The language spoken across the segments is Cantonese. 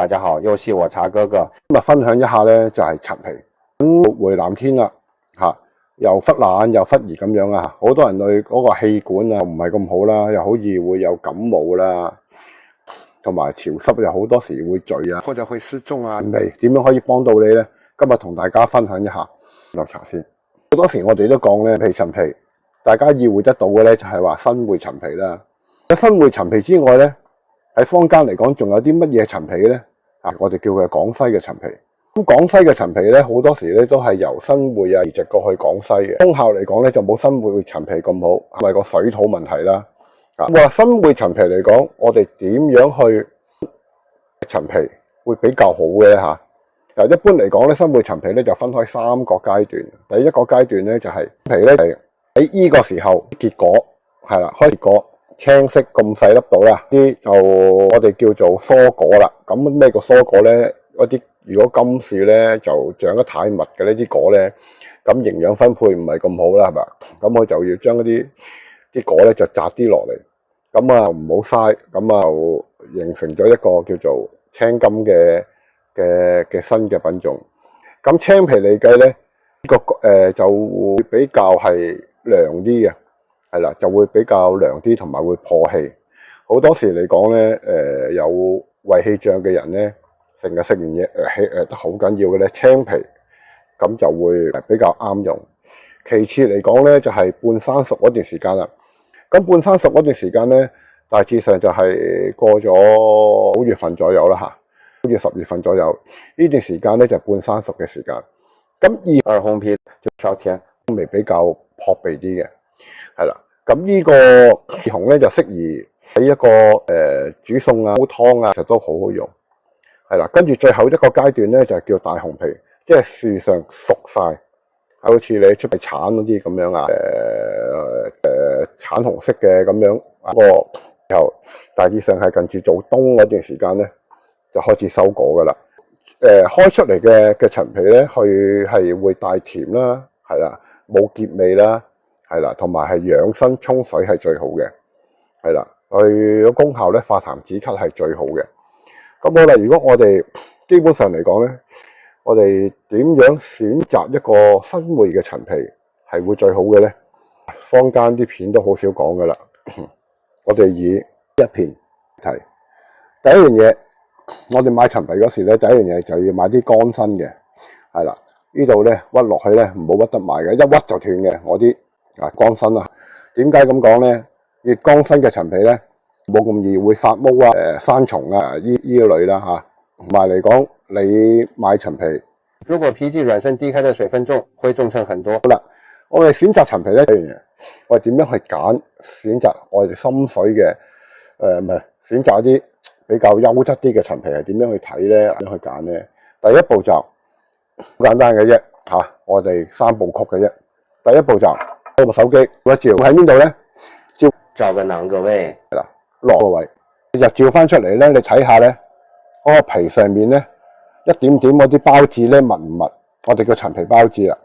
大家好，又是我茶哥哥。今日分享一下咧，就係陳皮。回南天啦，又忽冷又忽熱咁樣啊！好多人對嗰個氣管啊唔係咁好啦，又好易會有感冒啦，同埋潮濕又好多時會醉啊，或者會失蹤啊。點樣可以幫到你咧？今日同大家分享一下。落茶先。好多時我哋都講咧，譬如陳皮，大家意會得到嘅咧就係話新會陳皮啦。新會陳皮之外咧，喺坊間嚟講，仲有啲乜嘢陳皮咧？我哋叫佢廣西嘅陳皮。咁廣西嘅陳皮咧，好多時咧都係由新會移植過去廣西嘅。功效嚟講咧，就冇新會陳皮咁好，係咪個水土問題啦？話新會陳皮嚟講，我哋點樣去陳皮會比較好嘅咧？一般嚟講咧，新會陳皮咧就分開3個階段。第一個階段咧就係皮咧係喺呢個時候結果係啦，開結果青色咁細粒到啦，啲就我哋叫做疏果啦。咁咩叫疏果咧？嗰啲如果金樹咧就長得太密嘅呢啲果咧，咁營養分配唔係咁好啦，係咪？咁我就要將嗰啲果咧就摘啲落嚟，咁啊唔好嘥，咁啊形成咗一個叫做青金嘅新嘅品種。咁青皮嚟計咧，呢個就會比較係涼啲嘅，係啦，就會比較涼啲，同埋會破氣。好多時嚟講咧，有胃氣脹嘅人咧，成日食完嘢得好緊要嘅咧，青皮咁就會比較啱用。其次嚟講咧，就係半生熟嗰段時間啦。咁半生熟嗰段時間咧，大致上就係過咗9月份左右啦，好似10月份左右呢段時間咧就半生熟嘅時間。咁二紅皮就稍甜，味比較撲鼻啲嘅，係啦。咁呢個二紅咧就適宜喺一個煮餸啊、煲湯啊，其實都好好用。係啦，跟住最後一個階段咧就係叫大紅皮，即係樹上熟晒，好似你出嚟橙嗰啲咁樣啊，橙紅色嘅咁樣，個然後大致上係近住做冬嗰段時間咧，就開始收果噶啦。開出嚟嘅陳皮咧，佢係會帶甜啦，係啦，冇澀味啦，係啦，同埋係養生沖水係最好嘅，係啦，佢個功效咧化痰止咳係最好嘅。咁好啦，如果我哋基本上嚟講咧，我哋點樣選擇一個新會嘅陳皮係會最好嘅咧？坊間啲片都好少講噶啦，我哋以一片睇。第一樣嘢，我哋買陳皮嗰時咧，第一樣嘢就要買啲乾身嘅，係啦，呢度咧屈落去咧唔好屈得埋嘅，一屈就斷嘅。我啲乾身啊，點解咁講咧？越乾身嘅陳皮咧，冇咁易會發毛啊、生蟲啊呢類啦嚇。同埋嚟講，你買陳皮，如果皮質軟身低開的水分重，會重稱很多。好啦，我哋選擇陳皮咧，第一樣嘢，我哋點樣去揀選擇我哋心水嘅唔係選擇一啲比較優質啲嘅陳皮係點樣去睇咧？點樣去揀咧？第一步驟好簡單嘅啫我哋3部曲嘅啫。第一步驟攞部手機一照喺邊度咧？照個哪個位？係啦，落個位，你就照翻出嚟咧。你睇下咧，嗰個皮上面咧一點點嗰啲孢子咧密唔密？我哋叫陳皮孢子啦。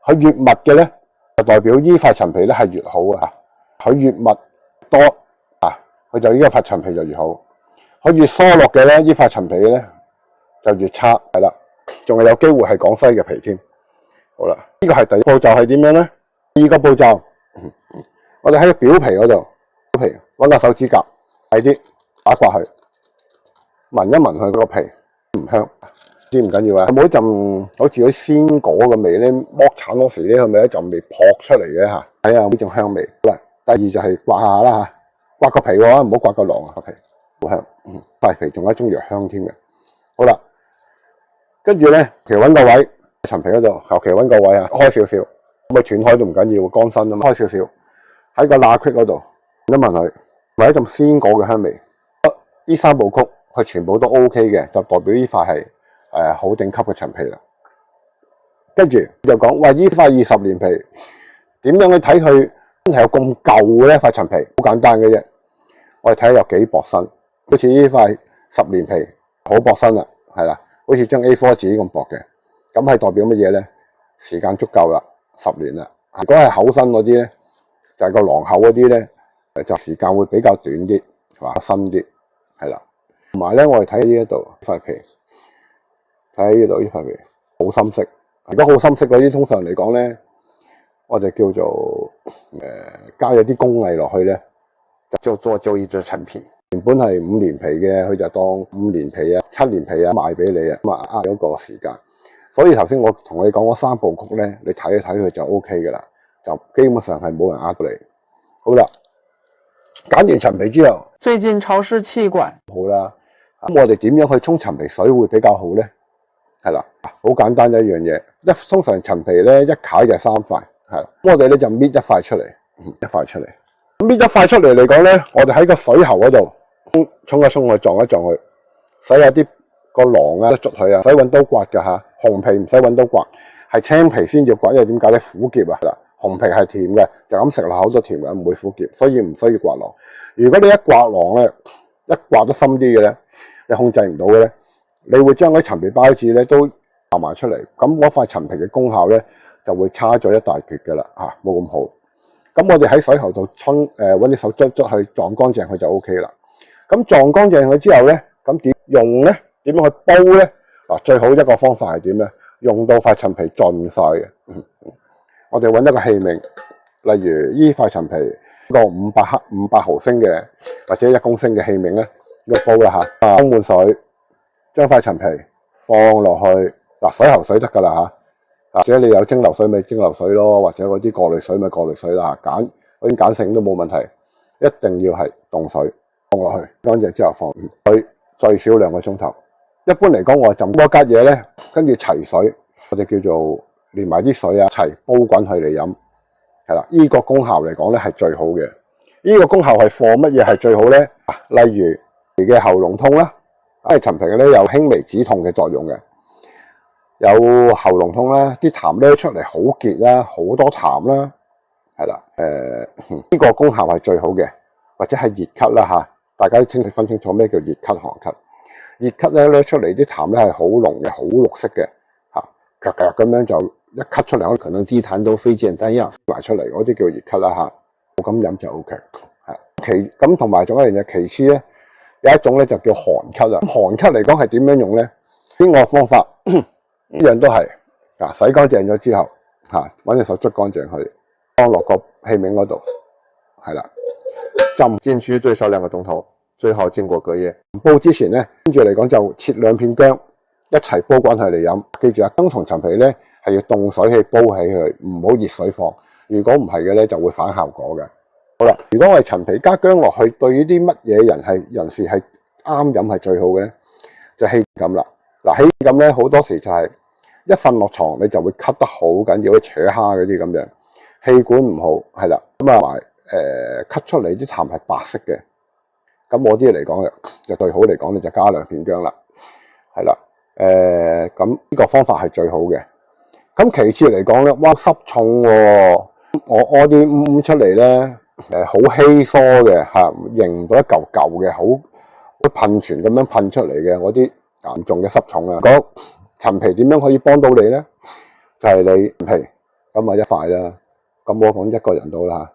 佢越密嘅咧，就代表呢塊陳皮咧係越好啊。佢越密多佢就呢一塊陳皮就越好。佢越疏落嘅咧，呢塊陳皮咧就越差，係啦，仲係有機會係廣西嘅皮添。好啦，呢個係第一步驟係點樣咧？第二個步驟，我哋喺表皮嗰度，表皮揾個手指甲，細啲打刮佢，聞一聞佢個皮唔香，知唔緊要啊？有冇一陣好似嗰啲鮮果嘅味咧？剝橙嗰時咧，係咪一陣味撲出嚟嘅嚇？睇下有冇種香味。好啦，第二就係刮下啦嚇，刮個皮喎，唔好刮個囊啊，個皮好香，塊皮仲有一種藥香添嘅。好啦，跟住咧，其實揾個位陳皮嗰度，求其揾個位開少少，咪斷開都唔緊要，乾身啊嘛，開少少喺個罅隙嗰度聞一聞佢，咪一陣鮮果嘅香味。呢3部曲佢全部都 OK 嘅，就代表呢塊係好頂級嘅陳皮啦。跟住就講，喂，呢塊20年皮點樣去睇佢真係有咁舊嘅呢塊陳皮？好簡單嘅啫，我哋睇下有幾薄身。好似呢塊10年皮好薄身啦，係啦，好似張 A4 紙咁薄嘅，咁係代表乜嘢咧？時間足夠啦，10年啦。如果係厚身嗰啲咧，就係個囊厚嗰啲咧，就時間會比較短啲，係嘛，新啲，係啦。同埋咧，我哋睇呢一度塊皮，睇呢度呢塊皮好深色。如果好深色嗰啲，通常嚟講咧，我哋叫做加咗啲工藝落去咧，就一隻陳皮。原本係5年皮嘅，佢就當5年皮啊、7年皮啊賣俾你啊，咁啊咗個時間。所以頭先我同你講嗰3部曲咧，你睇一睇佢就 OK 噶啦，就基本上係冇人呃到你。好啦，揀完陳皮之後，最近潮濕氣管好啦，咁我哋點樣去沖陳皮水會比較好咧？係啦，好簡單一樣嘢，通常陳皮咧一解就3塊，係啦，咁我哋咧就搣一塊出嚟，一塊出嚟。搣一塊出嚟嚟講咧，我哋喺個水喉嗰度沖一沖去，撞一撞去，洗下啲個囊啊，捽佢啊，唔使揾刀刮噶吓，紅皮唔使揾刀刮，係青皮先要刮，因為點解咧？苦澀啊，嗱，紅皮係甜嘅，就咁食落口都甜嘅，唔會苦澀，所以唔需要刮囊。如果你一刮囊咧，一刮得深啲嘅咧，你控制唔到嘅咧，你會將嗰啲陳皮包子咧都爆埋出嚟，咁嗰塊陳皮嘅功效咧就會差咗一大橛嘅啦，吓，冇咁好。咁我哋喺水喉度揾啲手捽捽去撞乾淨佢就 OK 啦。咁撞乾淨佢之後咧，咁點用咧？點樣去煲咧？嗱，最好一個方法係點咧？用到塊陳皮盡晒嘅。我哋揾一個器皿，例如依塊陳皮個500毫升嘅或者1公升嘅器皿咧，用煲啦嚇，裝滿水，將塊陳皮放落去，嗱，水喉水得㗎啦嚇。或者你有蒸餾水咪蒸餾水咯，或者嗰啲過濾水咪過濾水啦，嗰啲鹼性都冇問題。一定要係凍水放落去，乾淨之後放水最少2個鐘頭。一般嚟講，我浸多格嘢咧，跟住齊水，我哋叫做連埋啲水啊，齊煲滾佢嚟飲，係啦。呢個功效嚟講咧係最好嘅。呢個功效係放乜嘢係最好咧？例如你嘅喉嚨痛啦，因為陳皮咧有輕微止痛嘅作用嘅。有喉嚨痛啦，啲痰咧出嚟好結啦，好多痰啦，係啦，呢個功效係最好嘅，或者係熱咳啦吓，大家都分清楚咩叫熱咳、寒咳。熱咳咧出嚟啲痰咧係好濃嘅，好綠色嘅，吓，咁樣就一咳出嚟，可能啲痰都飛濺低啊，埋出嚟嗰啲叫熱咳啦吓，咁飲就 OK。係咁同埋仲有一樣嘢，其次咧有一種咧就叫寒咳啊。寒咳嚟講係點樣用咧？邊個方法？一樣都係洗乾淨咗之後，揾隻手捽乾淨佢，放落個器皿嗰度，係啦，浸禁區最少2個鐘頭，最好經過隔夜。煲之前咧，跟住嚟講就切2片薑，一齊煲滾佢嚟飲。記住啊，薑同陳皮咧係要凍水氣煲起佢，唔好熱水放。如果唔係嘅咧，就會反效果嘅。好啦，如果我係陳皮加薑落去，對於啲乜嘢人士係啱飲係最好嘅咧，就氣感啦。嗱，氣感咧好多時就係一瞓落床你就會咳得好緊要，好似扯蝦嗰啲咁樣，氣管唔好，係啦，咁啊咳出嚟啲痰係白色嘅，咁我啲嚟講就最好嚟講你就加2片薑啦，係啦，咁呢個方法係最好嘅。咁其次嚟講咧，哇濕重喎，我屙啲出嚟咧，好稀疏嘅嚇，凝唔到一嚿嚿嘅，好噴泉咁樣噴出嚟嘅，我啲嚴重嘅濕重啊！嗰陳皮點樣可以幫到你咧？就係你陳皮咁啊一塊啦，咁我講1個人到啦，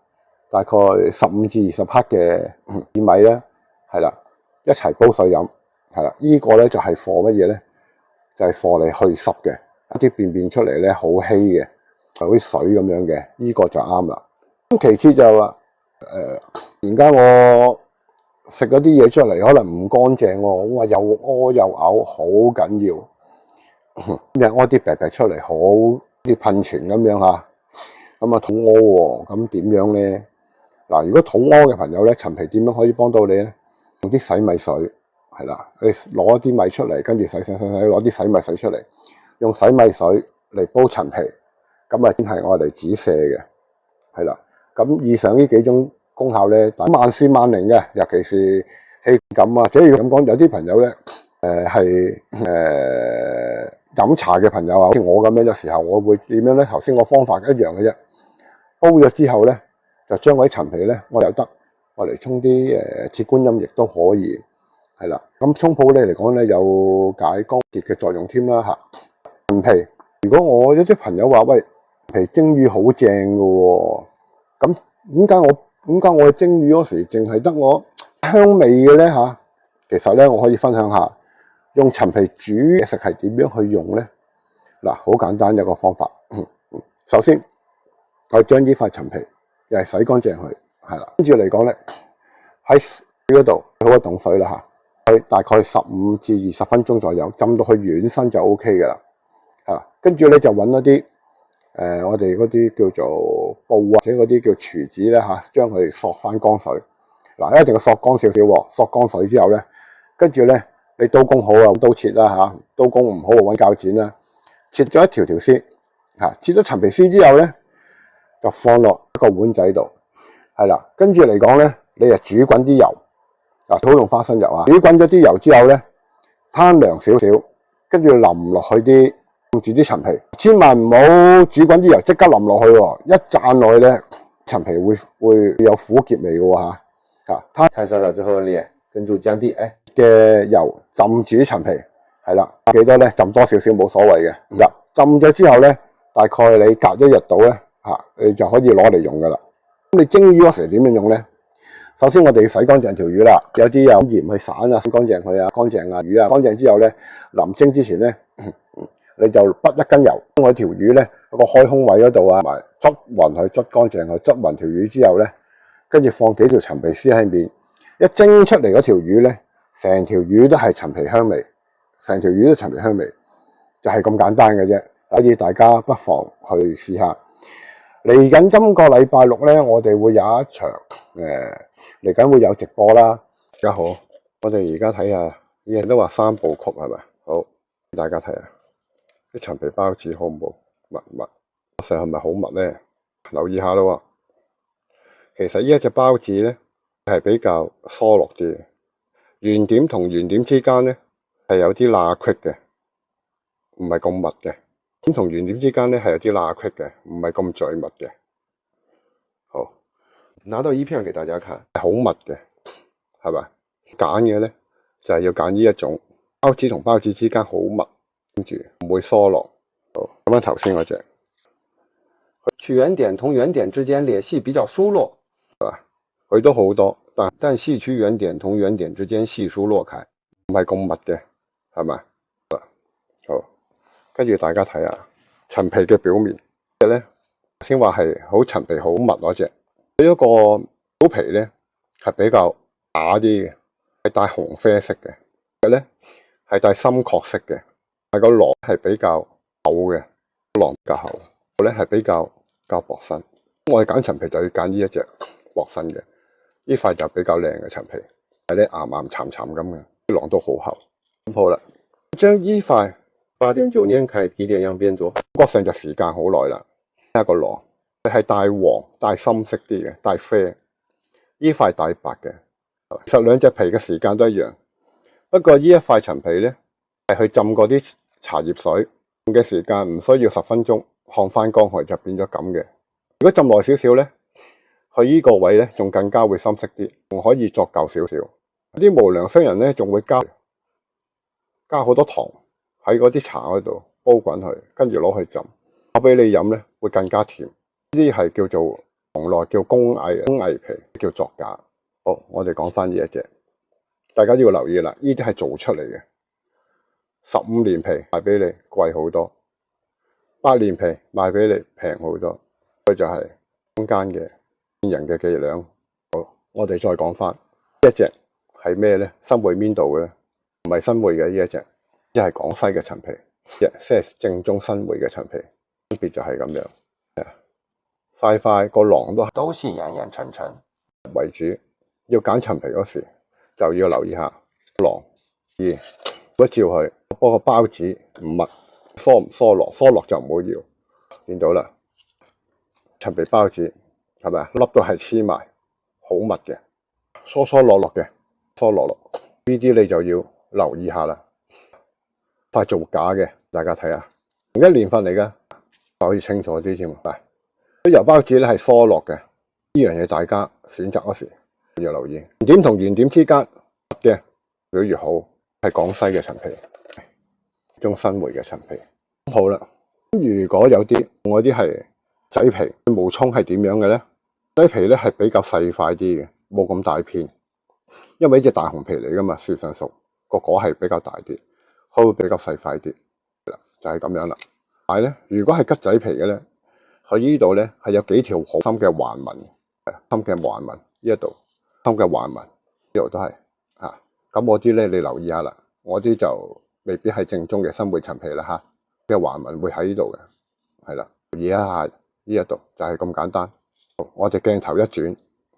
大概15至20克嘅薏米咧，係啦，一齊煲水飲，係啦，呢個咧就係貨乜嘢咧？就係貨你去濕嘅，一啲便出嚟咧好稀嘅，好似水咁樣嘅，呢個就啱啦。咁其次就話而家我食嗰啲嘢出嚟可能唔乾淨喎，哇又屙又嘔，好緊要。今日屙啲白白出嚟，好啲噴泉咁樣嚇，咁啊肚屙喎，咁點樣咧？嗱，如果肚屙嘅朋友咧，陳皮點樣可以幫到你咧？用啲洗米水，係啦，你攞啲米出嚟，跟住洗，攞啲洗米水出嚟，用洗米水嚟煲陳皮，咁啊真係我嚟止瀉嘅，係啦。咁以上呢幾種功效咧，萬試萬靈嘅，尤其是氣感啊，即係咁講，有啲朋友咧，飲茶嘅朋友啊，好似我咁樣，有時候我會點樣咧？頭先個方法一樣嘅啫，煲咗之後咧，就將嗰啲陳皮咧，我又得，我嚟沖啲鐵觀音液都可以，係啦。咁沖泡咧嚟講咧，有解乾結嘅作用添啦嚇。陳皮，如果我有啲朋友話喂，皮蒸魚好正㗎喎，咁點解我蒸魚嗰時淨係得我香味嘅咧嚇？其實咧，我可以分享下用陳皮煮嘢食係點樣去用咧。嗱，好簡單一個方法。首先，我將呢塊陳皮又係洗乾淨佢，係啦。跟住嚟講咧，喺水嗰度好一凍水啦嚇，佢大概15至20分鐘左右，浸到佢軟身就 OK 嘅啦。係，跟住咧就揾一啲我哋嗰啲叫做布或者嗰啲叫廚子咧嚇，將佢索翻乾水。嗱，一定要索乾少少喎，索乾水之後咧，跟住咧你刀工好啊，刀切啦嚇，刀工唔好啊揾鉸剪啦，切咗一條條絲嚇，切咗陳皮絲之後咧，就放落一個碗仔度，係啦，跟住嚟講咧，你就煮滾啲油，嗱，好用花生油啊，煮滾咗啲油之後咧，攤涼少少，跟住淋落去啲浸住啲陳皮，千萬唔好煮滾啲油即刻淋落去喎，一攢落去咧，陳皮會有苦澀味嘅喎嚇。看燒了之後咧，跟住將啲嘅油浸住啲陳皮，係啦，幾多咧？浸多少少冇所謂嘅。浸咗之後咧，大概你隔1日到咧嚇，你就可以攞嚟用噶啦。咁你蒸魚嗰時點樣用咧？首先我哋要洗乾淨條魚啦，有啲有鹽去散啊，洗乾淨佢啊，乾淨啊魚啊，乾淨之後咧，臨蒸之前咧，你就滗1斤油，將嗰條魚咧嗰個開胸位嗰度啊，埋捽勻佢，捽乾淨佢，捽勻條魚之後咧。跟住放幾條陳皮絲喺面，一蒸出嚟嗰條魚咧，成條魚都係陳皮香味，成條魚都陳皮香味，就係咁簡單嘅啫。所以大家不妨去試下。嚟緊今個禮拜6咧，我哋會有一場嚟緊會有直播啦。大家好，我哋而家睇下，人都話3部曲係咪？好，大家睇下啲陳皮包子好唔好？密唔密？成係咪好密咧？留意下咯。其實呢一隻包子咧係比較疏落啲嘅，圓點同圓點之間咧係有啲罅隙嘅，唔係咁密嘅。點同圓點之間咧係有啲罅隙嘅，唔係咁聚密嘅。好，拿到一片給大家看，好密嘅，係咪？揀嘅咧就係要揀呢一種包子同包子之間好密，跟住唔會疏落。好，咁樣頭先嗰隻，取圓點同圓點之間裂隙比較疏落。佢都好多，但細區圓點同圓點之間細疏落開，唔係咁密嘅，係咪？好，跟住大家睇下陳皮嘅表面咧，先話係好陳皮好密嗰隻，佢一個表皮咧係比較啞啲嘅，係帶紅啡色嘅，佢咧係帶深褐色嘅，係個囊係比較厚嘅，囊比較厚，咧係比較薄身。我哋揀陳皮就要揀呢一隻薄身嘅。呢塊就比較靚嘅陳皮，係啲岩岩慘慘咁嘅，啲囊都好厚。咁好啦，將呢塊8點9年開皮點樣邊做？割上就時間好耐啦。一個囊係帶黃、帶深色啲嘅，帶啡。呢塊帶白嘅。其實兩隻皮嘅時間都一樣，不過呢一塊陳皮咧係去浸過啲茶葉水嘅時間唔需要10分鐘，烘翻乾佢就變咗咁嘅。如果浸耐少少咧，佢呢個位咧，仲更加會深色啲，仲可以作舊少少。啲無良商人咧，仲會加好多糖喺嗰啲茶嗰度煲滾佢，跟住攞去浸，打俾你飲咧，會更加甜。呢啲係叫做行內叫工藝皮，叫作假。好，我哋講翻呢一隻，大家要留意啦，呢啲係做出嚟嘅。15年皮賣俾你貴好多，8年皮賣俾你平好多，佢就係中間嘅人嘅伎倆。好，我哋再講翻呢一隻係咩咧？新會邊度嘅咧？唔係新會嘅呢一隻，即係廣西嘅陳皮，即係正宗新會嘅陳皮，分別就係咁樣。塊個囊都是圓圓沉沉為主。要揀陳皮嗰時就要留意下囊。如果照佢，不過包子唔密，疏唔疏落，疏落就唔好要。見到啦，陳皮包子係咪啊？粒都係黐埋，好密嘅，疏疏落落嘅，疏落落。呢啲你就要留意下啦。塊造假嘅，大家睇下，同一年份嚟嘅，可以清楚啲添。嗱，啲油包子咧係疏落嘅，呢樣嘢大家選擇嗰時要留意。圓點同圓點之間嘅越越好，係廣西嘅陳皮，中新會嘅陳皮。好啦，如果有啲我啲係仔皮，冒充係點樣嘅咧？仔皮咧係比較細塊啲嘅，冇咁大片，因為呢隻大紅皮嚟噶嘛，樹上熟個果係比較大啲，開會比較細塊啲，就係咁樣啦。但係咧，如果係桔仔皮嘅咧，佢呢度咧係有幾條好深嘅橫紋，深嘅橫紋呢一度，深嘅橫紋呢度都係嚇。咁我啲咧你留意下啦，我啲就未必係正宗嘅新會陳皮啦嚇，嘅橫紋會喺呢度嘅，係啦，留意一下呢一度就係咁簡單。我哋鏡頭一轉。